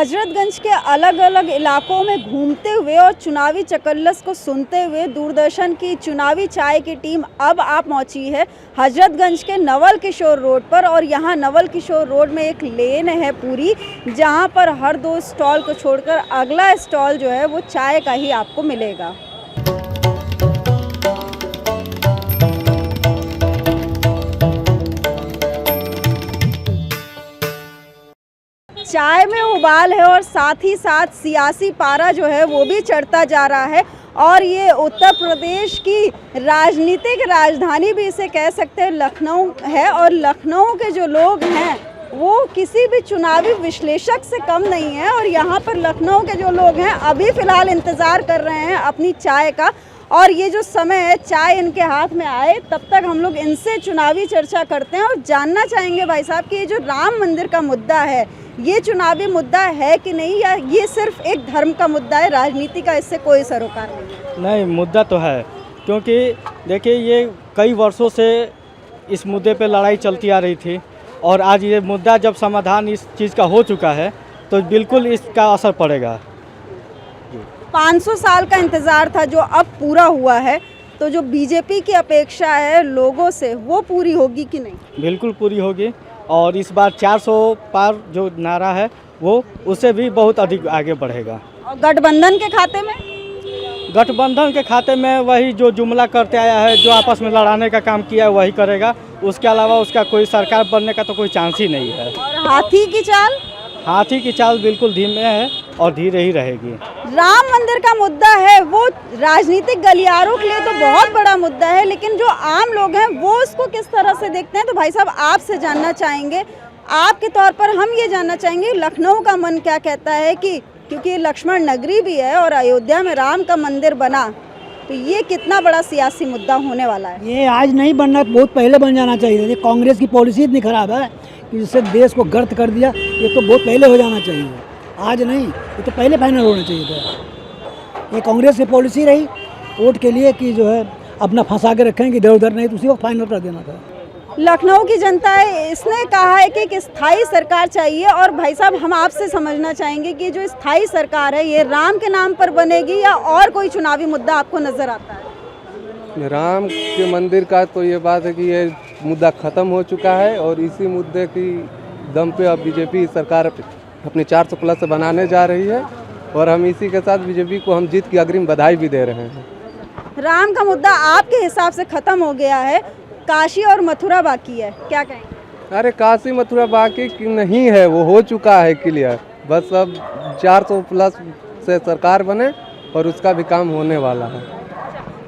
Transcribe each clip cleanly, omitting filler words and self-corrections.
हजरतगंज के अलग अलग इलाकों में घूमते हुए और चुनावी चकल्लस को सुनते हुए दूरदर्शन की चुनावी चाय की टीम अब आप पहुंची है हजरतगंज के नवल किशोर रोड पर। और यहां नवल किशोर रोड में एक लेन है पूरी, जहां पर हर 2 स्टॉल को छोड़कर अगला स्टॉल जो है वो चाय का ही आपको मिलेगा। चाय में उबाल है और साथ ही साथ सियासी पारा जो है वो भी चढ़ता जा रहा है। और ये उत्तर प्रदेश की राजनीतिक राजधानी भी इसे कह सकते हैं लखनऊ है। और लखनऊ के जो लोग हैं वो किसी भी चुनावी विश्लेषक से कम नहीं है। और यहाँ पर लखनऊ के जो लोग हैं अभी फ़िलहाल इंतज़ार कर रहे हैं अपनी चाय का। और ये जो समय है चाय इनके हाथ में आए तब तक हम लोग इनसे चुनावी चर्चा करते हैं और जानना चाहेंगे भाई साहब कि ये जो राम मंदिर का मुद्दा है ये चुनावी मुद्दा है कि नहीं, या ये सिर्फ एक धर्म का मुद्दा है, राजनीति का इससे कोई सरोकार नहीं। मुद्दा तो है, क्योंकि देखिए ये कई वर्षों से इस मुद्दे पे लड़ाई चलती आ रही थी और आज ये मुद्दा जब समाधान इस चीज़ का हो चुका है तो बिल्कुल इसका असर पड़ेगा। 500 साल का इंतज़ार था जो अब पूरा हुआ है, तो जो बीजेपी की अपेक्षा है लोगों से वो पूरी होगी कि नहीं? बिल्कुल पूरी होगी। और इस बार 400 पार जो नारा है वो उससे भी बहुत अधिक आगे बढ़ेगा। और गठबंधन के खाते में? गठबंधन के खाते में वही जो जुमला करते आया है, जो आपस में लड़ाने का काम किया है वही करेगा। उसके अलावा उसका कोई सरकार बनने का तो कोई चांस ही नहीं है। और हाथी की चाल? हाथी की चाल बिल्कुल धीमे है और धीरे ही रहेगी। राम मंदिर का मुद्दा है वो राजनीतिक गलियारों के लिए तो बहुत बड़ा मुद्दा है, लेकिन जो आम लोग हैं वो उसको किस तरह से देखते हैं? तो भाई साहब आपसे जानना चाहेंगे, आपके तौर पर हम ये जानना चाहेंगे लखनऊ का मन क्या कहता है कि क्योंकि लक्ष्मण नगरी भी है और अयोध्या में राम का मंदिर बना, तो ये कितना बड़ा सियासी मुद्दा होने वाला है? ये आज नहीं बनना, बहुत पहले बन जाना चाहिए। ये कांग्रेस की पॉलिसी इतनी खराब है कि जिससे देश को गर्त कर दिया। ये तो बहुत पहले हो जाना चाहिए, आज नहीं, ये तो पहले फाइनल होना चाहिए था। ये कांग्रेस की पॉलिसी रही वोट के लिए कि जो है अपना फंसा के रखेंगे इधर उधर, नहीं तो उसी वक्त फाइनल कर देना था। लखनऊ की जनता है इसने कहा है कि एक स्थायी सरकार चाहिए। और भाई साहब हम आपसे समझना चाहेंगे कि जो स्थायी सरकार है ये राम के नाम पर बनेगी या और कोई चुनावी मुद्दा आपको नजर आता है? राम के मंदिर का तो ये बात है कि ये मुद्दा ख़त्म हो चुका है और इसी मुद्दे की दम पे अब बीजेपी सरकार अपनी 400 प्लस बनाने जा रही है और हम इसी के साथ बीजेपी को हम जीत की अग्रिम बधाई भी दे रहे हैं। राम का मुद्दा आपके हिसाब से ख़त्म हो गया है, काशी और मथुरा बाकी है, क्या कहेंगे? अरे काशी मथुरा बाकी नहीं है, वो हो चुका है क्लियर। बस अब 400 प्लस से सरकार बने और उसका भी काम होने वाला है।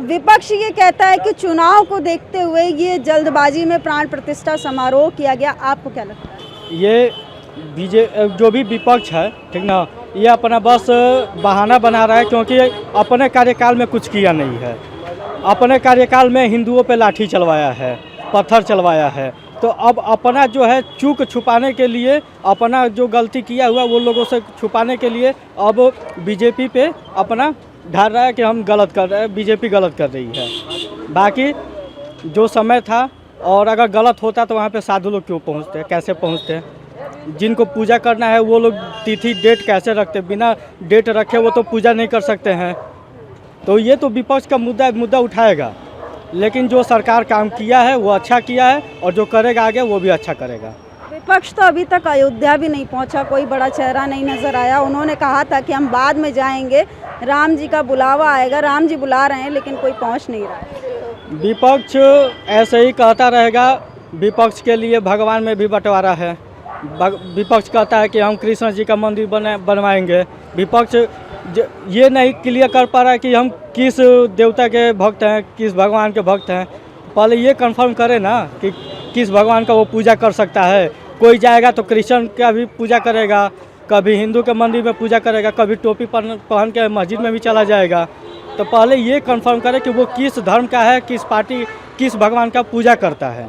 विपक्ष ये कहता है कि चुनाव को देखते हुए ये जल्दबाजी में प्राण प्रतिष्ठा समारोह किया गया, आपको क्या लगता है? ये जो भी विपक्ष है, ठीक ना, ये अपना बस बहाना बना रहा है, क्योंकि अपने कार्यकाल में कुछ किया नहीं है। अपने कार्यकाल में हिंदुओं पे लाठी चलवाया है, पत्थर चलवाया है, तो अब अपना जो है चूक छुपाने के लिए, अपना जो गलती किया हुआ वो लोगों से छुपाने के लिए अब बीजेपी पे अपना ढाल रहा है कि हम गलत कर रहे हैं, बीजेपी गलत कर रही है। बाकी जो समय था और अगर गलत होता तो वहाँ पे साधु लोग क्यों पहुँचते, कैसे पहुँचते? जिनको पूजा करना है वो लोग तिथि डेट कैसे रखते? बिना डेट रखे वो तो पूजा नहीं कर सकते हैं। तो ये तो विपक्ष का मुद्दा उठाएगा, लेकिन जो सरकार काम किया है वो अच्छा किया है और जो करेगा आगे वो भी अच्छा करेगा। विपक्ष तो अभी तक अयोध्या भी नहीं पहुंचा, कोई बड़ा चेहरा नहीं नजर आया। उन्होंने कहा था कि हम बाद में जाएंगे, राम जी का बुलावा आएगा, राम जी बुला रहे हैं, लेकिन कोई पहुंच नहीं रहा है। विपक्ष ऐसे ही कहता रहेगा। विपक्ष के लिए भगवान में भी बंटवारा है। विपक्ष कहता है कि हम कृष्ण जी का मंदिर बनवाएंगे। विपक्ष ये नहीं क्लियर कर पा रहा है कि हम किस देवता के भक्त हैं, किस भगवान के भक्त हैं। पहले ये कंफर्म करे ना कि किस भगवान का वो पूजा कर सकता है। कोई जाएगा तो कृष्ण का भी पूजा करेगा, कभी हिंदू के मंदिर में पूजा करेगा, कभी टोपी पहन के मस्जिद में भी चला जाएगा। तो पहले ये कंफर्म करे कि वो किस धर्म का है, किस पार्टी, किस भगवान का पूजा करता है।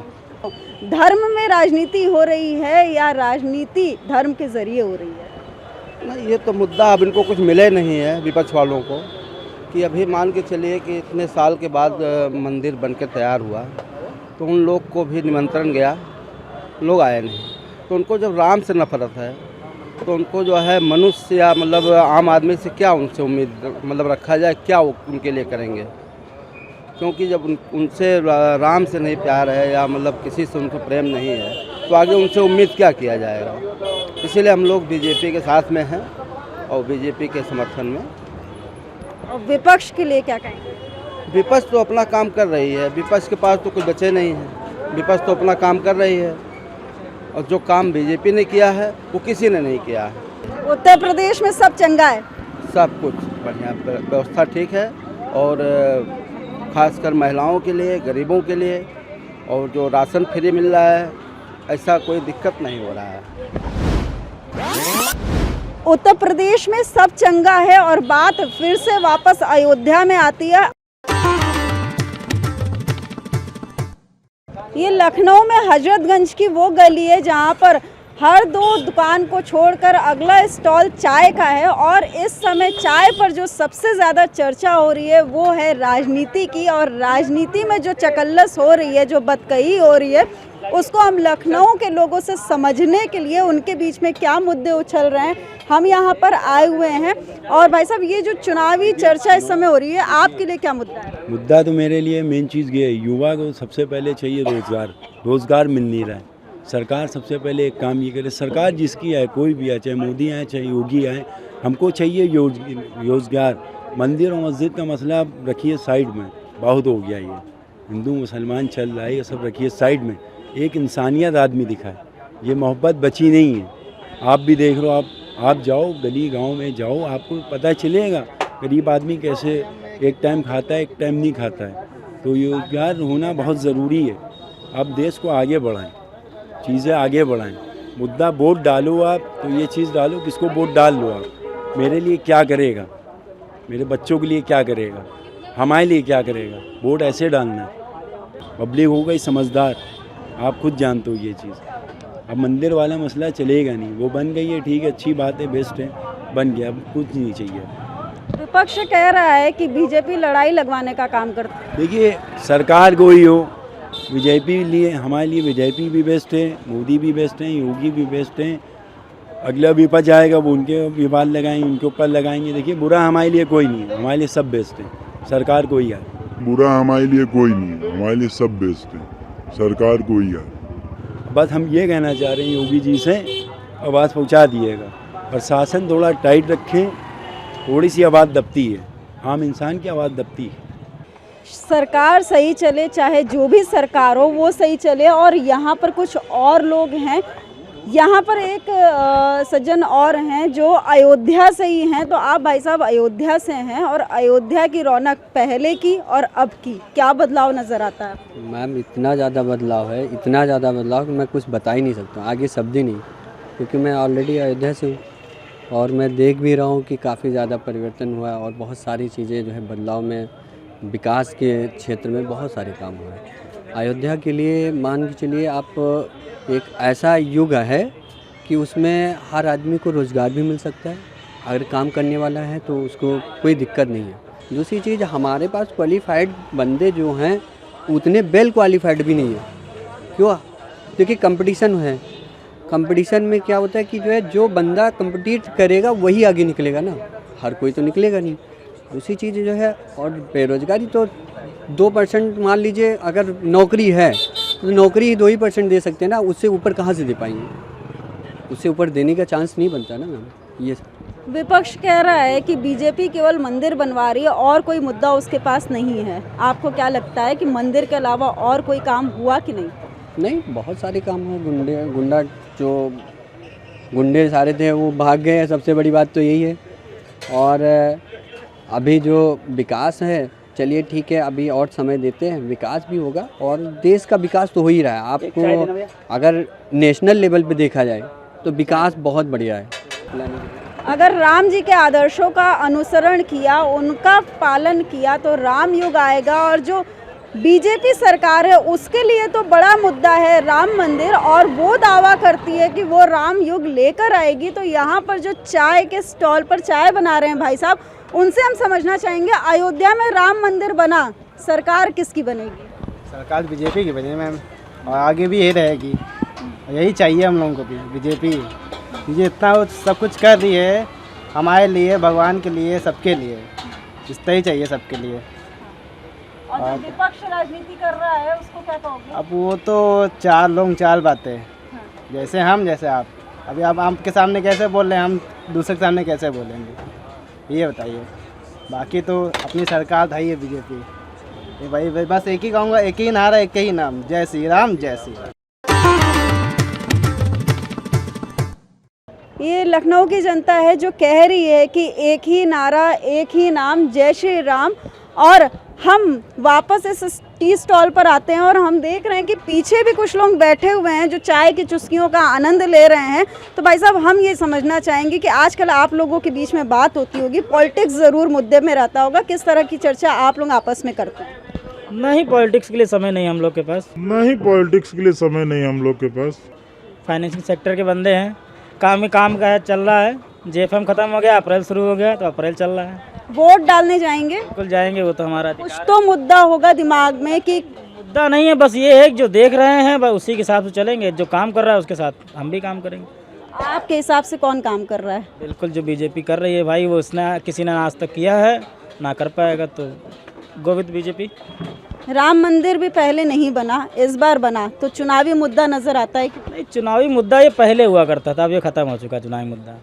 धर्म में राजनीति हो रही है या राजनीति धर्म के जरिए हो रही है? नहीं, ये तो मुद्दा अब इनको कुछ मिले नहीं है विपक्ष वालों को, कि अभी मान के चलिए कि इतने साल के बाद मंदिर बनके तैयार हुआ तो उन लोग को भी निमंत्रण गया, लोग आए नहीं। तो उनको जब राम से नफरत है तो उनको जो है मनुष्य या मतलब आम आदमी से क्या उनसे उम्मीद मतलब रखा जाए, क्या वो उनके लिए करेंगे? क्योंकि जब उनसे राम से नहीं प्यार है या मतलब किसी से उनको प्रेम नहीं है तो आगे उनसे उम्मीद क्या किया जाएगा। इसीलिए हम लोग बीजेपी के साथ में हैं और बीजेपी के समर्थन में। और विपक्ष के लिए क्या कहेंगे? विपक्ष तो अपना काम कर रही है, विपक्ष के पास तो कुछ बचे नहीं है। विपक्ष तो अपना काम कर रही है और जो काम बीजेपी ने किया है वो किसी ने नहीं किया है। उत्तर प्रदेश में सब चंगा है, सब कुछ बढ़िया, व्यवस्था ठीक है और खासकर महिलाओं के लिए, गरीबों के लिए, और जो राशन फ्री मिल रहा है ऐसा कोई दिक्कत नहीं हो रहा है। उत्तर प्रदेश में सब चंगा है और बात फिर से वापस अयोध्या में आती है। ये लखनऊ में हजरतगंज की वो गली है जहाँ पर हर 2 दुकान को छोड़कर अगला स्टॉल चाय का है और इस समय चाय पर जो सबसे ज़्यादा चर्चा हो रही है वो है राजनीति की। और राजनीति में जो चकल्लस हो रही है, जो बदकही हो रही है, उसको हम लखनऊ के लोगों से समझने के लिए उनके बीच में क्या मुद्दे उछल रहे हैं हम यहाँ पर आए हुए हैं। और भाई साहब, ये जो चुनावी चर्चा इस समय हो रही है, आपके लिए क्या मुद्दा है? मुद्दा तो मेरे लिए मेन चीज़ ये है, युवा को सबसे पहले चाहिए रोज़गार मिल नहीं रहा है। सरकार सबसे पहले एक काम ये करे, सरकार जिसकी है, कोई भी है, चाहे मोदी आए चाहे योगी आए, हमको चाहिए रोज़गार। मंदिर और मस्जिद का मसला रखिए साइड में, बहुत हो गया ये हिंदू मुसलमान चल रहा है, ये सब रखिए साइड में। एक इंसानियत आदमी दिखाए, ये मोहब्बत बची नहीं है। आप भी देख लो, आप जाओ गली गांव में जाओ, आपको पता चलेगा गरीब आदमी कैसे एक टाइम खाता है, एक टाइम नहीं खाता है। तो रोज़गार होना बहुत ज़रूरी है। आप देश को आगे बढ़ाएं, चीज़ें आगे बढ़ाएं। मुद्दा वोट डालो आप, तो ये चीज़ डालो, किसको वोट डाल लो आप, मेरे लिए क्या करेगा, मेरे बच्चों के लिए क्या करेगा, हमारे लिए क्या करेगा। वोट ऐसे डालना है। पब्लिक हो गई समझदार, आप खुद जानते हो ये चीज़। अब मंदिर वाला मसला चलेगा नहीं, वो बन गई है, ठीक है, अच्छी बात है, बेस्ट है, बन गया, अब कुछ नहीं चाहिए। विपक्ष कह रहा है कि बीजेपी लड़ाई लगवाने का काम करती है। देखिए, सरकार कोई हो, बीजेपी लिए, हमारे लिए बीजेपी भी बेस्ट है, मोदी भी बेस्ट हैं, योगी भी बेस्ट हैं। अगला विपक्ष आएगा वो उनके विवाद लगाएंगे, उनके ऊपर लगाएंगे। देखिए, बुरा हमारे लिए कोई नहीं है, हमारे लिए सब बेस्ट है। सरकार कोई है, बुरा हमारे लिए कोई नहीं है, हमारे लिए सब बेस्ट है, सरकार कोई है। बस हम ये कहना चाह रहे हैं योगी जी से, आवाज़ पहुंचा दिएगा, प्रशासन थोड़ा टाइट रखें। थोड़ी सी आवाज़ दबती है, आम इंसान की आवाज़ दबती है। सरकार सही चले, चाहे जो भी सरकार हो वो सही चले। और यहाँ पर कुछ और लोग हैं, यहाँ पर एक सज्जन और हैं जो अयोध्या से ही हैं। तो आप भाई साहब अयोध्या से हैं और अयोध्या की रौनक पहले की और अब की क्या बदलाव नज़र आता है? मैम, इतना ज़्यादा बदलाव है, इतना ज़्यादा बदलाव कि मैं कुछ बता ही नहीं सकता, आगे शब्द ही नहीं, क्योंकि मैं ऑलरेडी अयोध्या से हूँ और मैं देख भी रहा हूँ कि काफ़ी ज़्यादा परिवर्तन हुआ है और बहुत सारी चीज़ें जो है बदलाव में, विकास के क्षेत्र में बहुत सारे काम हुए हैं। अयोध्या के लिए मान के चलिए आप, एक ऐसा युग है कि उसमें हर आदमी को रोज़गार भी मिल सकता है, अगर काम करने वाला है तो उसको कोई दिक्कत नहीं है। दूसरी चीज़, हमारे पास क्वालिफाइड बंदे जो हैं उतने वेल क्वालिफाइड भी नहीं है। क्यों? क्योंकि कंपटीशन है। कंपटीशन में क्या होता है कि जो है, जो बंदा कंपटीट करेगा वही आगे निकलेगा ना, हर कोई तो निकलेगा नहीं। दूसरी चीज़ जो है, और बेरोज़गारी तो 2% मान लीजिए, अगर नौकरी है तो नौकरी ही 2% दे सकते हैं ना, उससे ऊपर कहाँ से दे पाएंगे, उससे ऊपर देने का चांस नहीं बनता ना मैम। ये विपक्ष कह रहा है कि बीजेपी केवल मंदिर बनवा रही है और कोई मुद्दा उसके पास नहीं है। आपको क्या लगता है कि मंदिर के अलावा और कोई काम हुआ कि नहीं? नहीं, बहुत सारे काम हैं। गुंडे सारे थे वो भाग गए हैं, सबसे बड़ी बात तो यही है। और अभी जो विकास है, चलिए ठीक है, अभी और समय देते हैं, विकास भी होगा और देश का विकास तो हो ही रहा है। आपको अगर नेशनल लेवल पे देखा जाए तो विकास बहुत बढ़िया है। अगर राम जी के आदर्शों का अनुसरण किया, उनका पालन किया तो राम युग आएगा। और जो बीजेपी सरकार है उसके लिए तो बड़ा मुद्दा है राम मंदिर, और वो दावा करती है कि वो राम युग लेकर आएगी। तो यहाँ पर जो चाय के स्टॉल पर चाय बना रहे हैं भाई साहब, उनसे हम समझना चाहेंगे, अयोध्या में राम मंदिर बना, सरकार किसकी बनेगी? सरकार बीजेपी की बनेगी मैम, और आगे भी यही रहेगी। यही चाहिए हम लोगों को भी, बीजेपी। ये इतना सब कुछ कर रही है हमारे लिए, भगवान के लिए, सबके लिए, इतना ही चाहिए सबके लिए। और जो विपक्ष राजनीति कर रहा है उसको क्या कहोगे? अब वो तो चार लोग चार बातें, जैसे हम जैसे आप। अभी आप आपके सामने कैसे बोल रहे हैं, हम दूसरे के सामने कैसे बोलेंगे, ये बताइए। बाकी तो अपनी सरकार था ये बीजेपी। ये भाई बस एक ही कहूँगा, एक ही नारा, एक ही नाम, जय श्री राम, जय श्री राम। ये लखनऊ की जनता है जो कह रही है कि एक ही नारा, एक ही नाम, जय श्री राम। और हम वापस इस टी स्टॉल पर आते हैं और हम देख रहे हैं कि पीछे भी कुछ लोग बैठे हुए हैं जो चाय की चुस्कियों का आनंद ले रहे हैं। तो भाई साहब, हम ये समझना चाहेंगे कि आजकल आप लोगों के बीच में बात होती होगी, पॉलिटिक्स ज़रूर मुद्दे में रहता होगा, किस तरह की चर्चा आप लोग आपस में करते हैं? नहीं, पॉलिटिक्स के लिए समय नहीं हम लोग के पास। नहीं, पॉलिटिक्स के लिए समय नहीं हम लोग के पास। फाइनेंशियल सेक्टर के बंदे हैं, काम ही काम का है, चल रहा है। जेएफएम खत्म हो गया, अप्रैल शुरू हो गया, तो अप्रैल चल रहा है। वोट डालने जाएंगे? बिल्कुल जाएंगे, वो तो हमारा कुछ तो मुद्दा होगा दिमाग में कि मुद्दा नहीं है, बस ये है कि जो देख रहे हैं बस उसी के हिसाब से चलेंगे। जो काम कर रहा है उसके साथ हम भी काम करेंगे। आपके हिसाब से कौन काम कर रहा है? बिल्कुल जो बीजेपी कर रही है भाई, वो उसने किसी ने आज तक किया है ना कर पाएगा, तो गो विद बीजेपी। राम मंदिर भी पहले नहीं बना, इस बार बना, तो चुनावी मुद्दा नजर आता है कि नहीं, चुनावी मुद्दा ये पहले हुआ करता था, अब ये खत्म हो चुका चुनावी मुद्दा।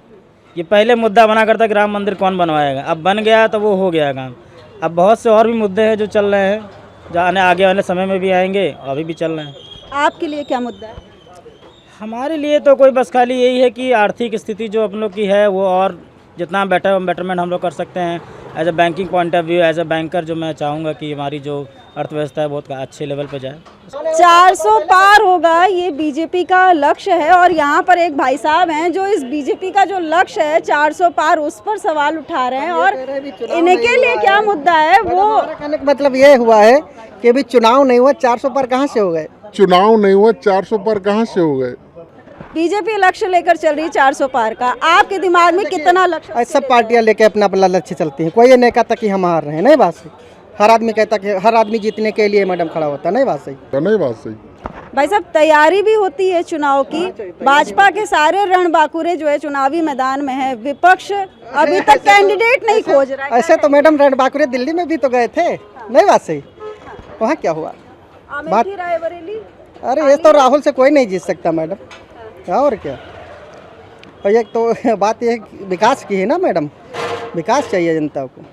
ये पहले मुद्दा बना करता कि राम मंदिर कौन बनवाएगा, अब बन गया तो वो हो गया काम। अब बहुत से और भी मुद्दे हैं जो चल रहे हैं, जो आगे वाले समय में भी आएंगे, अभी भी चल रहे हैं। आपके लिए क्या मुद्दा है? हमारे लिए तो कोई बस खाली यही है कि आर्थिक स्थिति जो हम लोग की है वो और जितना बेटरमेंट हम लोग कर सकते हैं as a banking point of view, as a banker, जो मैं चाहूँगा कि हमारी जो अर्थव्यवस्था है बहुत अच्छे लेवल पे जाए। 400 पार होगा, ये बीजेपी का लक्ष्य है। और यहाँ पर एक भाई साहब हैं जो इस बीजेपी का जो लक्ष्य है 400 पार, उस पर सवाल उठा रहे हैं। और इनके लिए क्या मुद्दा है वो कहने का मतलब ये हुआ है कि अभी चुनाव नहीं हुआ, 400 पार कहाँ से हो गए? चुनाव नहीं हुआ, 400 पार कहाँ से हो गए? बीजेपी लक्ष्य लेकर चल रही है 400 पार का। आपके दिमाग में कितना लक्ष्य? सब पार्टियां लेके अपना अपना लक्ष्य चलती हैं। कोई ये नहीं कहता कि हम हार रहे हैं, नहीं बात सही। हर आदमी कहता कि हर आदमी जीतने के लिए मैडम खड़ा होता है, नहीं बात सही। नहीं बात सही। भाई साहब, तैयारी भी होती है चुनाव की। भाजपा के सारे रणबांकुरे जो है चुनावी मैदान में है, विपक्ष अभी तक कैंडिडेट नहीं खोज रहा है। ऐसे तो मैडम रणबांकुरे दिल्ली में भी तो गए थे, नहीं बात सही। वहाँ क्या हुआ? अमेठी रायबरेली, अरे ये तो राहुल से कोई नहीं जीत सकता मैडम, और क्या। और एक तो बात ये विकास की है ना मैडम, विकास चाहिए जनता को।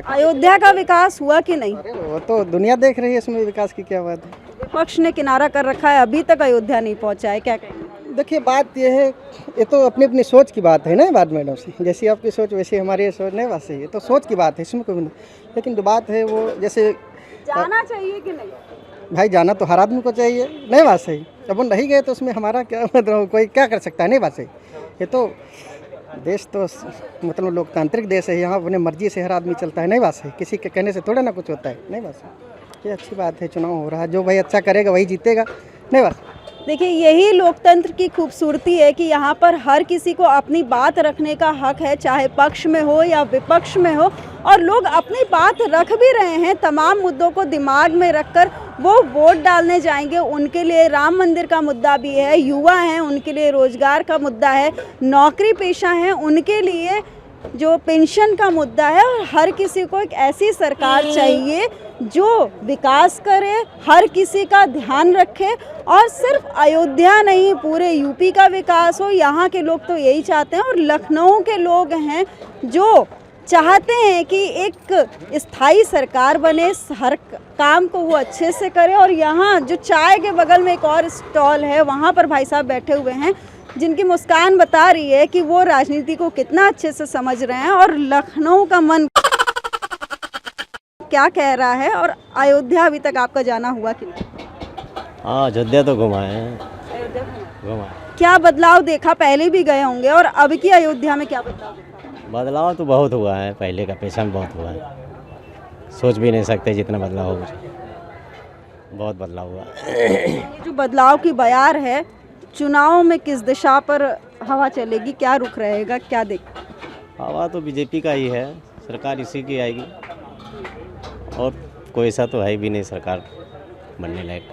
अयोध्या का विकास हुआ कि नहीं? वो तो दुनिया देख रही है, इसमें विकास की क्या बात है। विपक्ष ने किनारा कर रखा है, अभी तक अयोध्या नहीं पहुंचा है, क्या कहेंगे? देखिए बात ये है, ये तो अपनी अपनी सोच की बात है ना बात मैडम से। जैसी आपकी सोच वैसी हमारी सोच, नहीं बात सही है, तो सोच की बात है, इसमें कोई नहीं। लेकिन जो बात है वो जैसे जाना चाहिए कि नहीं? भाई जाना तो हर आदमी को चाहिए, नहीं बात सही। अब वो नहीं गए तो उसमें हमारा क्या मतलब, कोई क्या कर सकता है, नहीं बात सही। ये तो देश तो मतलब लोकतांत्रिक देश है, यहाँ अपने मर्जी से हर आदमी चलता है, नहीं बात सही। किसी के कहने से थोड़ा ना कुछ होता है, नहीं बात सही। ये अच्छी बात है, चुनाव हो रहा है, जो भाई अच्छा करेगा वही जीतेगा, नहीं बात। देखिए, यही लोकतंत्र की खूबसूरती है कि यहाँ पर हर किसी को अपनी बात रखने का हक है, चाहे पक्ष में हो या विपक्ष में हो। और लोग अपनी बात रख भी रहे हैं, तमाम मुद्दों को दिमाग में रखकर वो वोट डालने जाएंगे। उनके लिए राम मंदिर का मुद्दा भी है, युवा हैं उनके लिए रोजगार का मुद्दा है, नौकरी पेशा हैं उनके लिए जो पेंशन का मुद्दा है। और हर किसी को एक ऐसी सरकार चाहिए जो विकास करे, हर किसी का ध्यान रखे। और सिर्फ अयोध्या नहीं, पूरे यूपी का विकास हो, यहाँ के लोग तो यही चाहते हैं। और लखनऊ के लोग हैं जो चाहते हैं कि एक स्थायी सरकार बने, हर काम को वो अच्छे से करे। और यहाँ जो चाय के बगल में एक और स्टॉल है, वहाँ पर भाई साहब बैठे हुए हैं जिनकी मुस्कान बता रही है कि वो राजनीति को कितना अच्छे से समझ रहे हैं और लखनऊ का मन क्या कह रहा है। और अयोध्या अभी तक आपका जाना हुआ कि नहीं? हाँ, अयोध्या तो घुमाए हैं। अयोध्या घुमाए। क्या बदलाव देखा? पहले भी गए होंगे, और अब की अयोध्या में क्या बदलाव देखा? बदलाव तो बहुत हुआ है, पहले का पेशा में बहुत हुआ है, सोच भी नहीं सकते जितना बदलाव हो, बहुत बदलाव हुआ। ये जो बदलाव की बयार है, चुनाव में किस दिशा पर हवा चलेगी, क्या रुख रहेगा, क्या देख? हवा तो बीजेपी का ही है, सरकार इसी की आएगी, और कोई ऐसा तो है भी नहीं सरकार बनने लायक।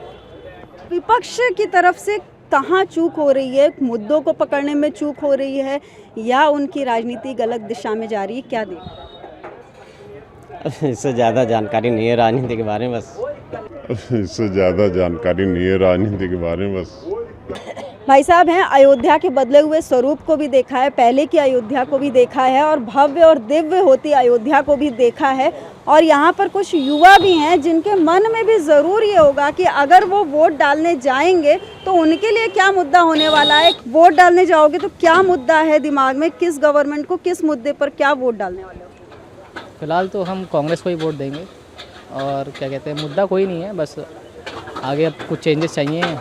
विपक्ष की तरफ से कहाँ चूक हो रही है, मुद्दों को पकड़ने में चूक हो रही है या उनकी राजनीति गलत दिशा में जा रही है, क्या देख? इससे ज़्यादा जानकारी नहीं है राजनीति के बारे में, बस इससे ज़्यादा जानकारी नहीं है राजनीति के बारे में, बस। भाई साहब हैं, अयोध्या के बदले हुए स्वरूप को भी देखा है, पहले की अयोध्या को भी देखा है और भव्य और दिव्य होती अयोध्या को भी देखा है। और यहाँ पर कुछ युवा भी हैं जिनके मन में भी ज़रूर ये होगा कि अगर वो वोट डालने जाएंगे तो उनके लिए क्या मुद्दा होने वाला है। वोट डालने जाओगे तो क्या मुद्दा है दिमाग में, किस गवर्नमेंट को, किस मुद्दे पर क्या वोट डालने वाले हो? फिलहाल तो हम कांग्रेस को ही वोट देंगे और क्या कहते हैं, मुद्दा कोई नहीं है, बस आगे अब कुछ चेंजेस चाहिए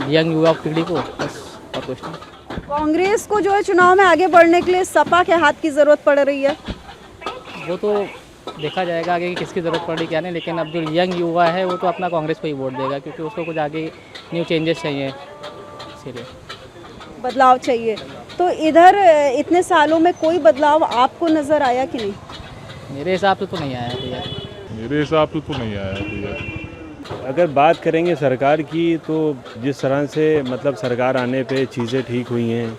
यंग युवा पीढ़ी को, बस और कुछ नहीं। कांग्रेस को जो है चुनाव में आगे बढ़ने के लिए सपा के हाथ की ज़रूरत पड़ रही है, वो तो देखा जाएगा आगे कि किसकी ज़रूरत पड़ रही क्या नहीं, लेकिन अब जो यंग युवा है वो तो अपना कांग्रेस को ही वोट देगा क्योंकि उसको कुछ आगे न्यू चेंजेस चाहिए, इसीलिए बदलाव चाहिए। तो इधर इतने सालों में कोई बदलाव आपको नज़र आया कि नहीं? मेरे हिसाब से तो नहीं आया भैया। मेरे हिसाब से तो नहीं आया भैया। अगर बात करेंगे सरकार की तो जिस तरह से मतलब सरकार आने पे चीज़ें ठीक हुई हैं,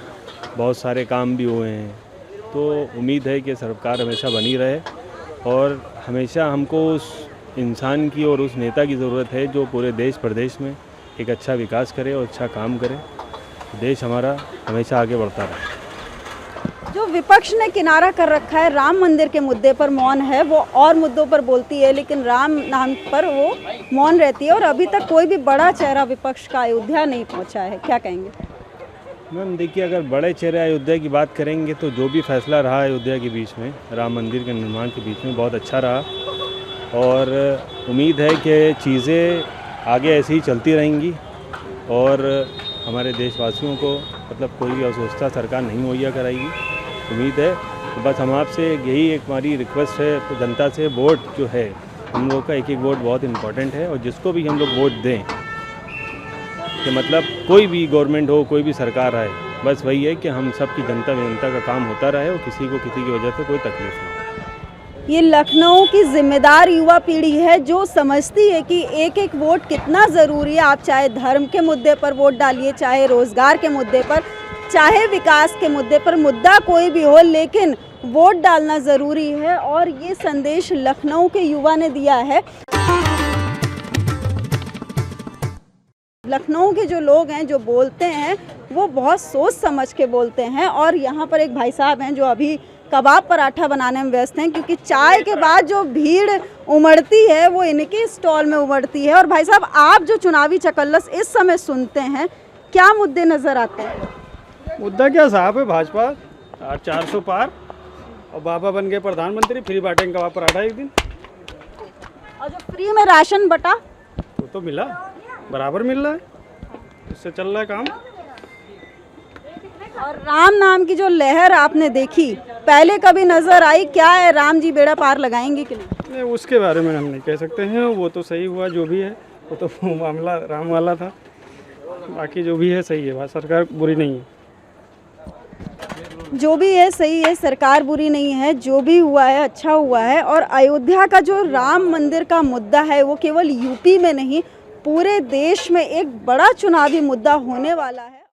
बहुत सारे काम भी हुए हैं, तो उम्मीद है कि सरकार हमेशा बनी रहे और हमेशा हमको उस इंसान की और उस नेता की ज़रूरत है जो पूरे देश प्रदेश में एक अच्छा विकास करे और अच्छा काम करे, देश हमारा हमेशा आगे बढ़ता रहे। जो विपक्ष ने किनारा कर रखा है, राम मंदिर के मुद्दे पर मौन है, वो और मुद्दों पर बोलती है लेकिन राम नाम पर वो मौन रहती है और अभी तक कोई भी बड़ा चेहरा विपक्ष का अयोध्या नहीं पहुंचा है, क्या कहेंगे? मैम देखिए, अगर बड़े चेहरे अयोध्या की बात करेंगे तो जो भी फैसला रहा अयोध्या के बीच में, राम मंदिर के निर्माण के बीच में, बहुत अच्छा रहा और उम्मीद है कि चीज़ें आगे ऐसे ही चलती रहेंगी और हमारे देशवासियों को मतलब कोई भी अस्वस्थता सरकार नहीं मुहैया कराएगी, उम्मीद है। तो बस हम आपसे यही एक हमारी रिक्वेस्ट है तो जनता से, वोट जो है हम लोग का एक एक वोट बहुत इम्पोर्टेंट है और जिसको भी हम लोग वोट दें कि मतलब कोई भी गवर्नमेंट हो, कोई भी सरकार आए, बस वही है कि हम सब की जनता का काम होता रहे और किसी को किसी की वजह से कोई तकलीफ नहीं। ये लखनऊ की जिम्मेदार युवा पीढ़ी है जो समझती है कि एक एक वोट कितना ज़रूरी है। आप चाहे धर्म के मुद्दे पर वोट डालिए, चाहे रोज़गार के मुद्दे पर, चाहे विकास के मुद्दे पर, मुद्दा कोई भी हो लेकिन वोट डालना ज़रूरी है और ये संदेश लखनऊ के युवा ने दिया है। लखनऊ के जो लोग हैं जो बोलते हैं वो बहुत सोच समझ के बोलते हैं और यहाँ पर एक भाई साहब हैं जो अभी कबाब पराठा बनाने में व्यस्त हैं क्योंकि चाय के बाद जो भीड़ उमड़ती है वो इनके स्टॉल में उमड़ती है। और भाई साहब, आप जो चुनावी चकल्लस इस समय सुनते हैं, क्या मुद्दे नज़र आते हैं? मुद्दा क्या साहब है, भाजपा 400 पार और बाबा बन गए प्रधानमंत्री, फ्री बांटेंगे कबाब पराठा एक दिन। और जो फ्री में राशन बटा वो तो मिला, बराबर मिल रहा है, इससे चल रहा है काम। और राम नाम की जो लहर आपने देखी, पहले कभी नजर आई? क्या है, राम जी बेड़ा पार लगाएंगे कि नहीं? उसके बारे में हम नहीं कह सकते हैं, वो तो सही हुआ जो भी है, वो तो मामला राम वाला था, बाकी जो भी है सही है, सरकार बुरी नहीं है। जो भी है सही है, सरकार बुरी नहीं है, जो भी हुआ है अच्छा हुआ है। और अयोध्या का जो राम मंदिर का मुद्दा है वो केवल यूपी में नहीं, पूरे देश में एक बड़ा चुनावी मुद्दा होने वाला है।